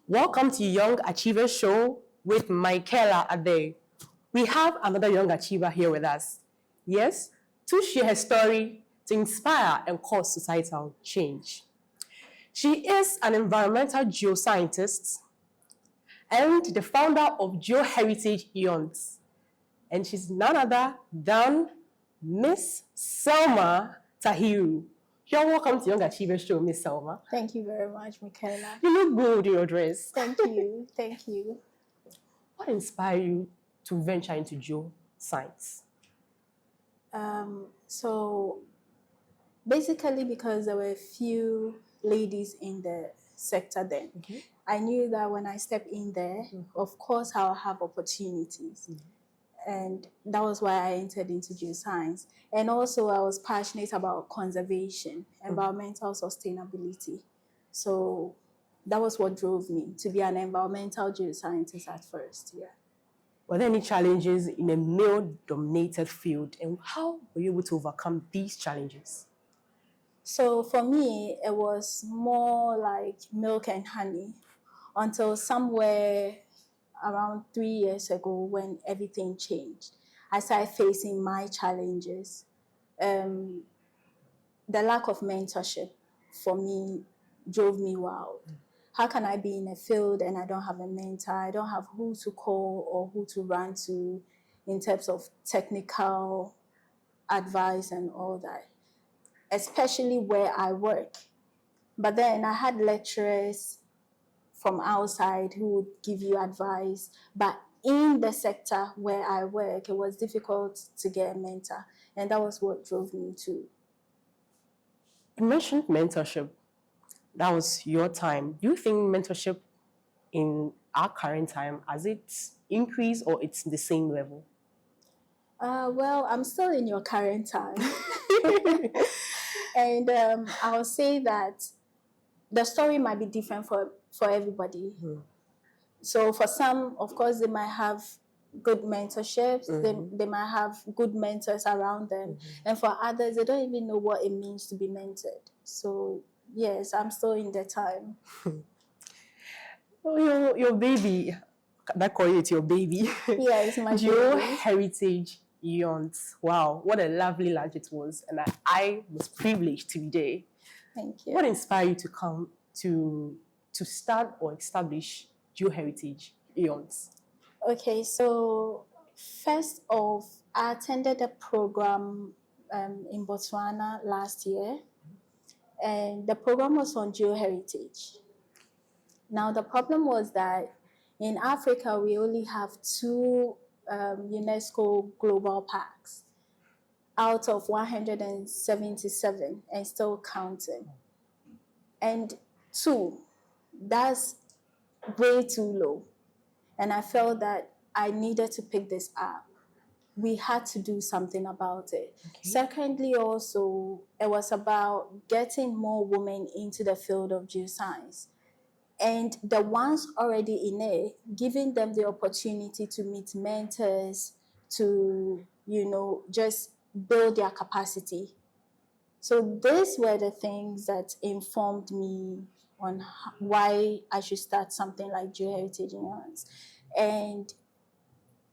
Welcome to Young Achiever Show with Michaela Ade. We have another young achiever here with us. Yes, to share her story, to inspire and cause societal change. She is an environmental geoscientist and the founder of GeoHERitage Eons. And she's none other than Miss Selma Tahiru. You're welcome to Young Achiever Show, Miss Selma. Thank you very much, Michaela. You look good in your dress. Thank you. Thank you. What inspired you to venture into geoscience? So basically because there were a few ladies in the sector then. Okay. I knew that when I step in there, of course I'll have opportunities. And that was why I entered into geoscience. And also I was passionate about conservation, environmental sustainability. So that was what drove me to be an environmental geoscientist at first, yeah. Were there any challenges in a male-dominated field, and how were you able to overcome these challenges? So for me, it was more like milk and honey until somewhere around 3 years ago when everything changed. I started facing my challenges. The lack of mentorship for me drove me wild. How can I be in a field and I don't have a mentor? I don't have who to call or who to run to in terms of technical advice and all that, especially where I work. But then I had lecturers from outside who would give you advice. But in the sector where I work, it was difficult to get a mentor. And that was what drove me to. You mentioned mentorship. That was your time. Do you think mentorship in our current time, has it increased or it's the same level? Well, I'm still in your current time. And I'll say that the story might be different for everybody. So for some, of course, they might have good mentorships. They might have good mentors around them. And for others, they don't even know what it means to be mentored. So yes, I'm still in the time. Well, your baby, that call it your baby. Yeah, it's my baby. GeoHERitage Eons. Wow, what a lovely lunch it was. And I was privileged to be there. Thank you. What inspired you to come to start or establish GeoHERitage Eons? Okay, so first off, I attended a program in Botswana last year, and the program was on geoheritage. Now, the problem was that in Africa, we only have 2 UNESCO global parks out of 177 and still counting. And 2, that's way too low. And I felt that I needed to pick this up. We had to do something about it. Okay. Secondly, also, it was about getting more women into the field of geoscience. And the ones already in it, giving them the opportunity to meet mentors, to, just build their capacity. So these were the things that informed me on why I should start something like GeoHERitage Eons. And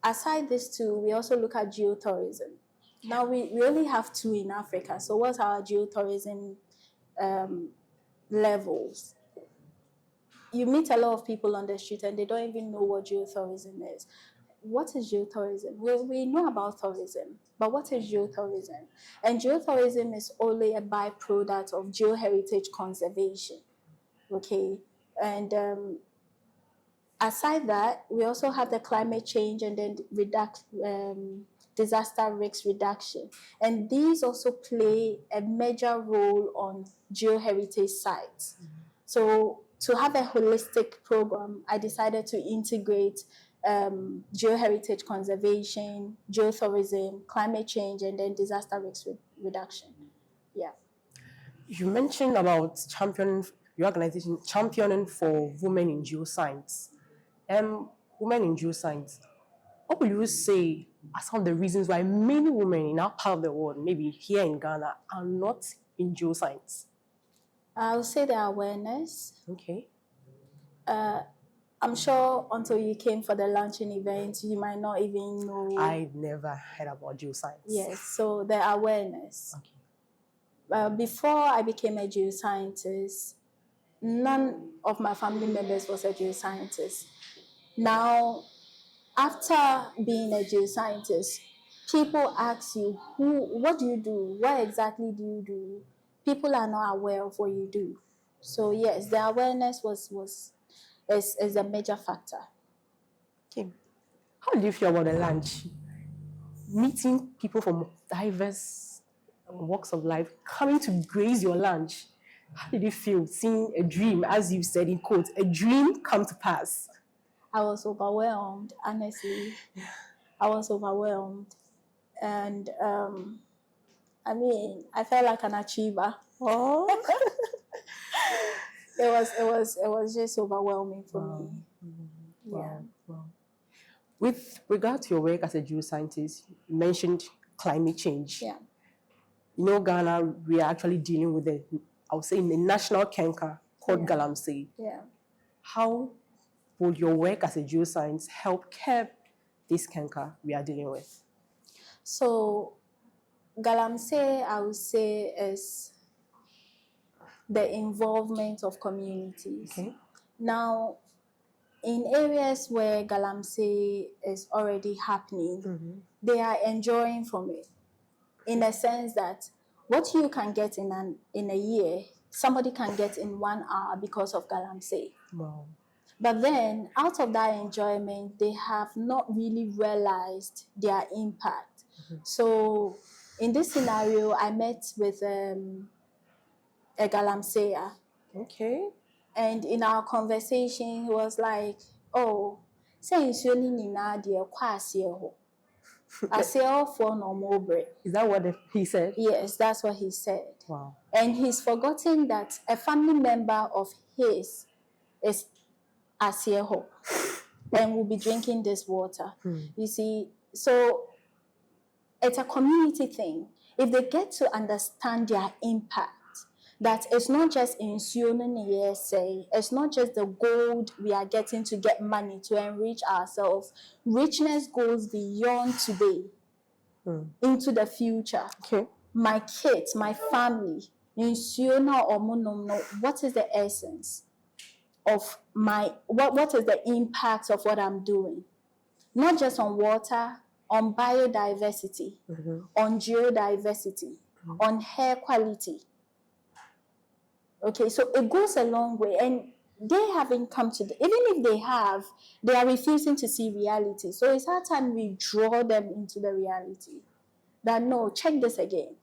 aside these 2, we also look at geotourism. Now we only have 2 in Africa. So what's our geotourism levels? You meet a lot of people on the street and they don't even know what geotourism is. What is geotourism? We know about tourism, but what is geotourism? And geotourism is only a byproduct of geoheritage conservation, okay? And aside that, we also have the climate change and then disaster risk reduction. And these also play a major role on geoheritage sites. So to have a holistic program, I decided to integrate geoheritage conservation, geotourism, climate change, and then disaster risk reduction. Yeah. You mentioned about your organization championing for women in geoscience. Women in geoscience, what would you say are some of the reasons why many women in our part of the world, maybe here in Ghana, are not in geoscience? I would say the awareness. Okay. I'm sure until you came for the launching event, you might not even know. I never heard about geoscience. Yes, so the awareness. Okay. Before I became a geoscientist, none of my family members was a geoscientist. Now, after being a geoscientist, people ask you, what do you do? What exactly do you do? People are not aware of what you do. So yes, the awareness is a major factor. Okay. How do you feel about the lunch? Meeting people from diverse walks of life coming to graze your lunch. How did you feel seeing a dream, as you said in quotes, a dream come to pass? I was overwhelmed, honestly. I was overwhelmed. And I mean, I felt like an achiever. Oh, It was just overwhelming for me. wow, wow. With regard to your work as a geoscientist, you mentioned climate change. Yeah. You know, Ghana, we are actually dealing with I would say, a national canker called Galamsey. Yeah. How would your work as a geoscience help curb this canker we are dealing with? So Galamsey, I would say, is the involvement of communities. Okay. Now, in areas where Galamsey is already happening, they are enjoying from it, in a sense that what you can get in a year, somebody can get in 1 hour because of Galamsey. Wow. But then, out of that enjoyment, they have not really realized their impact. So, in this scenario, I met with a Galamseya. Okay. And in our conversation, he was like, oh, since you need for no more break. Is that what he said? Yes, that's what he said. Wow. And he's forgotten that a family member of his is Asieho and will be drinking this water. You see, so it's a community thing. If they get to understand their impact, that it's not just in say, it's not just the gold we are getting to get money to enrich ourselves. Richness goes beyond today into the future. Okay. My kids, my family, what is the essence of what is the impact of what I'm doing? Not just on water, on biodiversity, on geodiversity, on hair quality. Okay, so it goes a long way, and they haven't come to even if they have, they are refusing to see reality. So it's our time we draw them into the reality that no, check this again.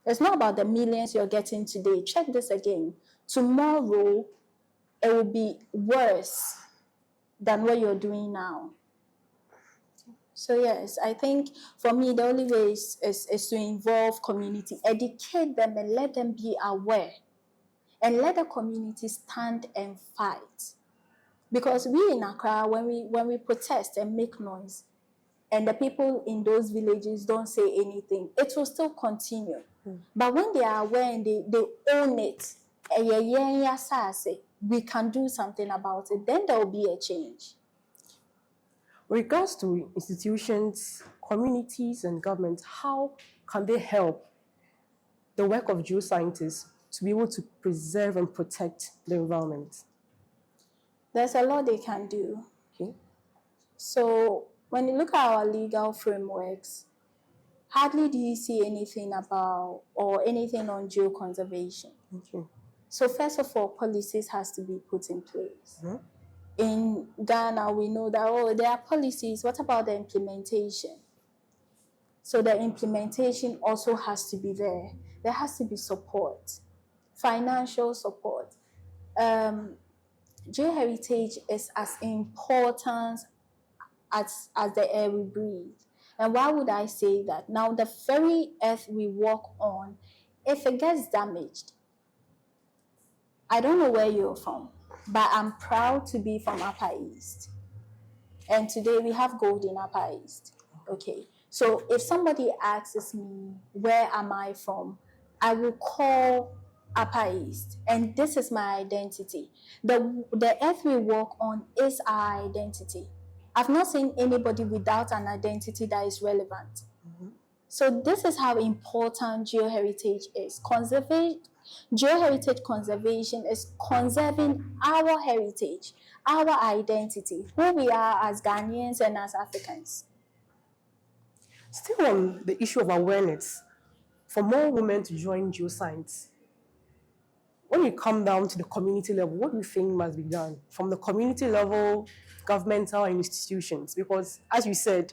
It's not about the millions you're getting today. Check this again. Tomorrow, it will be worse than what you're doing now. So yes, I think for me, the only way is to involve community, educate them and let them be aware. And let the community stand and fight. Because we in Accra, when we protest and make noise, and the people in those villages don't say anything, it will still continue. But when they are aware and they own it, we can do something about it, then there will be a change. With regards to institutions, communities, and governments, how can they help the work of geoscientists to be able to preserve and protect the environment? There's a lot they can do. Okay. So when you look at our legal frameworks, hardly do you see anything about or anything on geoconservation. Okay. So first of all, policies has to be put in place. In Ghana, we know that, there are policies. What about the implementation? So the implementation also has to be there. There has to be support, financial support. GeoHERitage is as important as the air we breathe. And why would I say that? Now, the very earth we walk on, if it gets damaged, I don't know where you're from, but I'm proud to be from Upper East. And today we have gold in Upper East. Okay. So if somebody asks me, where am I from? I will call Upper East, and this is my identity. The earth we walk on is our identity. I've not seen anybody without an identity that is relevant. So this is how important geoheritage is. Geoheritage conservation is conserving our heritage, our identity, who we are as Ghanaians and as Africans. Still on the issue of awareness, for more women to join Geoscience, when you come down to the community level, what do you think must be done from the community level, governmental institutions? Because as you said,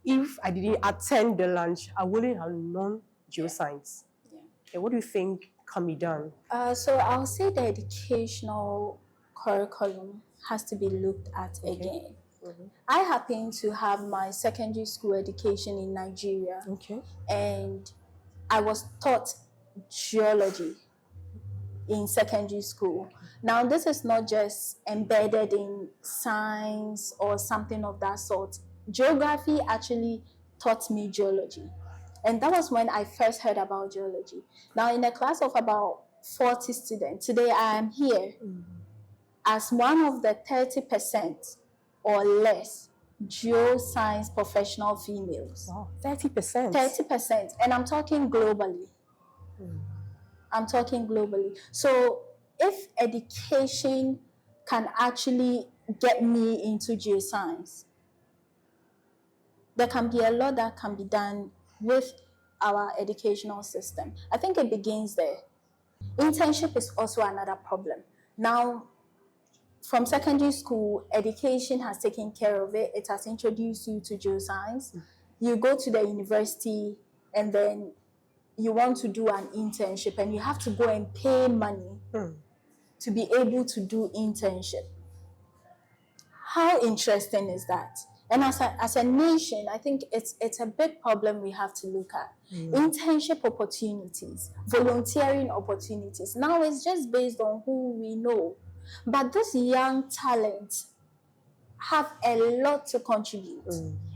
if I didn't attend the lunch, I wouldn't have known Geoscience. Yeah, what do you think can be done? So I'll say the educational curriculum has to be looked at again. I happen to have my secondary school education in Nigeria, and I was taught geology in secondary school. Now, this is not just embedded in science or something of that sort. Geography actually taught me geology. And that was when I first heard about geology. Now, in a class of about 40 students, today I am here as one of the 30% or less geoscience professional females. Wow, 30%. 30%. And I'm talking globally. I'm talking globally. So if education can actually get me into geoscience, there can be a lot that can be done with our educational system. I think it begins there. Internship is also another problem. Now, from secondary school, education has taken care of it. It has introduced you to geoscience. You go to the university and then you want to do an internship and you have to go and pay money to be able to do internship. How interesting is that? And as a nation, I think it's a big problem we have to look at. Internship opportunities, volunteering opportunities. Now it's just based on who we know. But this young talent have a lot to contribute,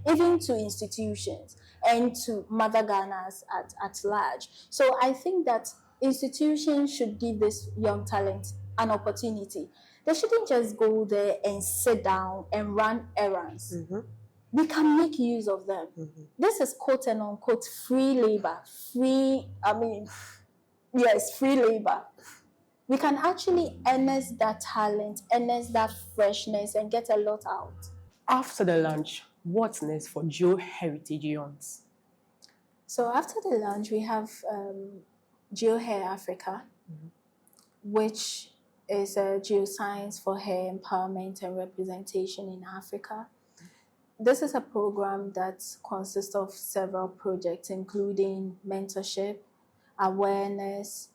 even to institutions and to Mother Ghanas at large. So I think that institutions should give this young talent an opportunity. They shouldn't just go there and sit down and run errands. We can make use of them. This is quote and unquote free labor. Free labor. We can actually harness that talent, harness that freshness, and get a lot out. After the lunch, what's next for GeoHERitage Eons? So after the lunch, we have GeoHair Africa, which is a geoscience for hair empowerment and representation in Africa. This is a program that consists of several projects, including mentorship, awareness,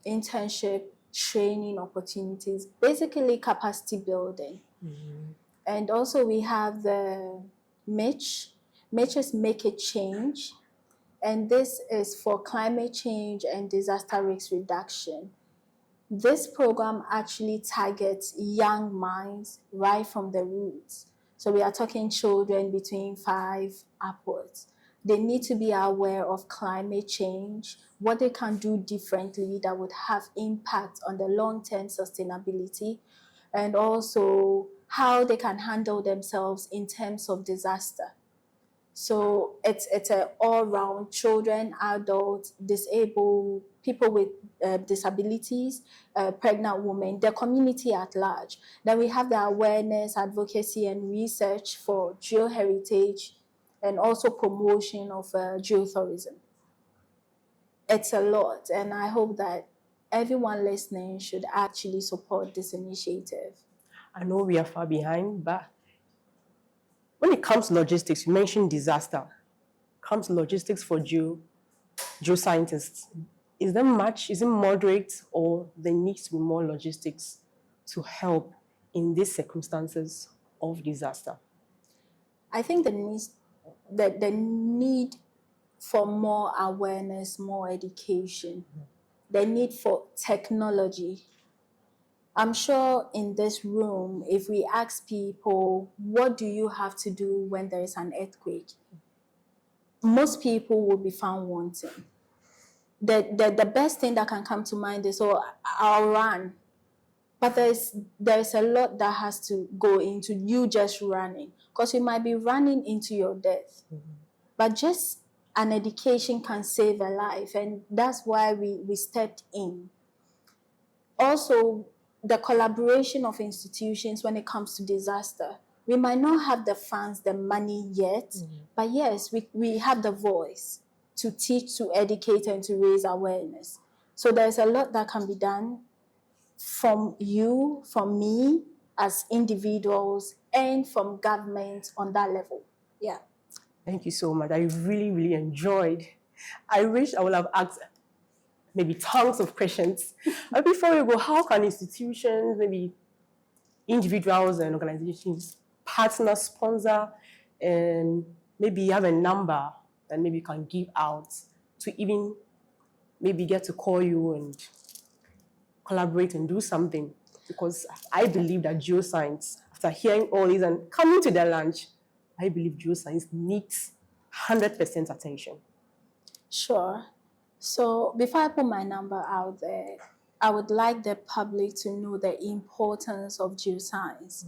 internship, training opportunities, basically capacity building. And also we have the Mitch is Make a Change, and this is for climate change and disaster risk reduction. This program actually targets young minds right from the roots. So we are talking children between 5 upwards. They need to be aware of climate change, what they can do differently that would have impact on the long-term sustainability, and also how they can handle themselves in terms of disaster. So it's an all-round children, adults, disabled, people with disabilities, pregnant women, the community at large. Then we have the awareness, advocacy, and research for geoheritage, and also promotion of geotourism. It's a lot, and I hope that everyone listening should actually support this initiative. I know we are far behind, but when it comes to logistics, you mentioned disaster. Comes logistics for geoscientists. Is there much? Is it moderate, or there needs to be more logistics to help in these circumstances of disaster? I think the need for more awareness, more education, the need for technology. I'm sure in this room, if we ask people, what do you have to do when there is an earthquake? Most people will be found wanting. the best thing that can come to mind is, oh, I'll run. But there's a lot that has to go into you just running, because you might be running into your death. But just an education can save a life, and that's why we stepped in. Also, the collaboration of institutions when it comes to disaster. We might not have the funds, the money yet, but yes, we have the voice to teach, to educate, and to raise awareness. So there's a lot that can be done from you, from me as individuals, and from government on that level. Yeah. Thank you so much. I really, really enjoyed. I wish I would have asked maybe tons of questions. But before we go, how can institutions, maybe individuals and organizations partner, sponsor, and maybe have a number that maybe you can give out to even maybe get to call you and collaborate and do something? Because I believe that Geoscience, after hearing all these and coming to their lunch, I believe Geoscience needs 100% attention. Sure. So before I put my number out there, I would like the public to know the importance of geoscience.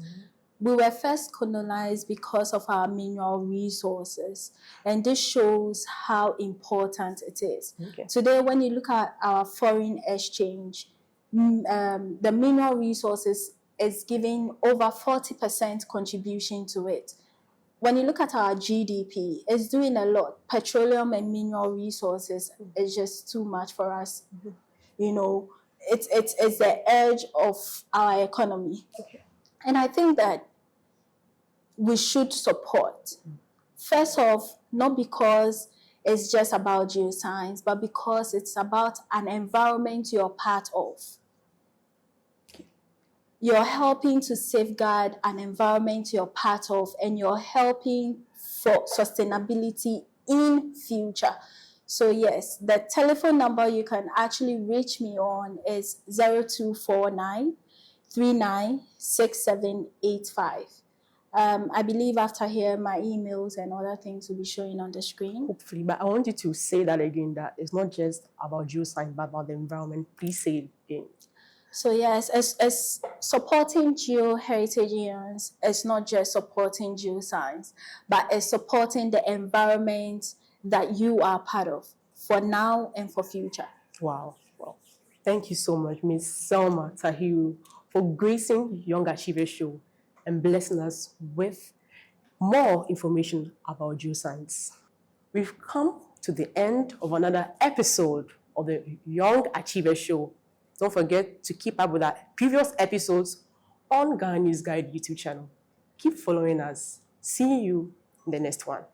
We were first colonized because of our mineral resources, and this shows how important it is. Today, when you look at our foreign exchange, the mineral resources is giving over 40% contribution to it. When you look at our GDP, it's doing a lot. Petroleum and mineral resources is just too much for us. You know, it's the edge of our economy. And I think that we should support. First off, not because it's just about geoscience, but because it's about an environment you're part of. You're helping to safeguard an environment you're part of, and you're helping for sustainability in future. So yes, the telephone number you can actually reach me on is 0249 396785. I believe after here, my emails and other things will be showing on the screen. Hopefully, but I want you to say that again, that it's not just about geoscience, but about the environment. Please say it again. So yes, as supporting GeoHERitage Eons, it's not just supporting geoscience, but it's supporting the environment that you are part of for now and for future. Wow. Well, thank you so much, Ms. Selma Tahiru, for gracing Young Achievers Show and blessing us with more information about geoscience. We've come to the end of another episode of the Young Achievers Show. Don't forget to keep up with our previous episodes on Ghana News Guide YouTube channel. Keep following us. See you in the next one.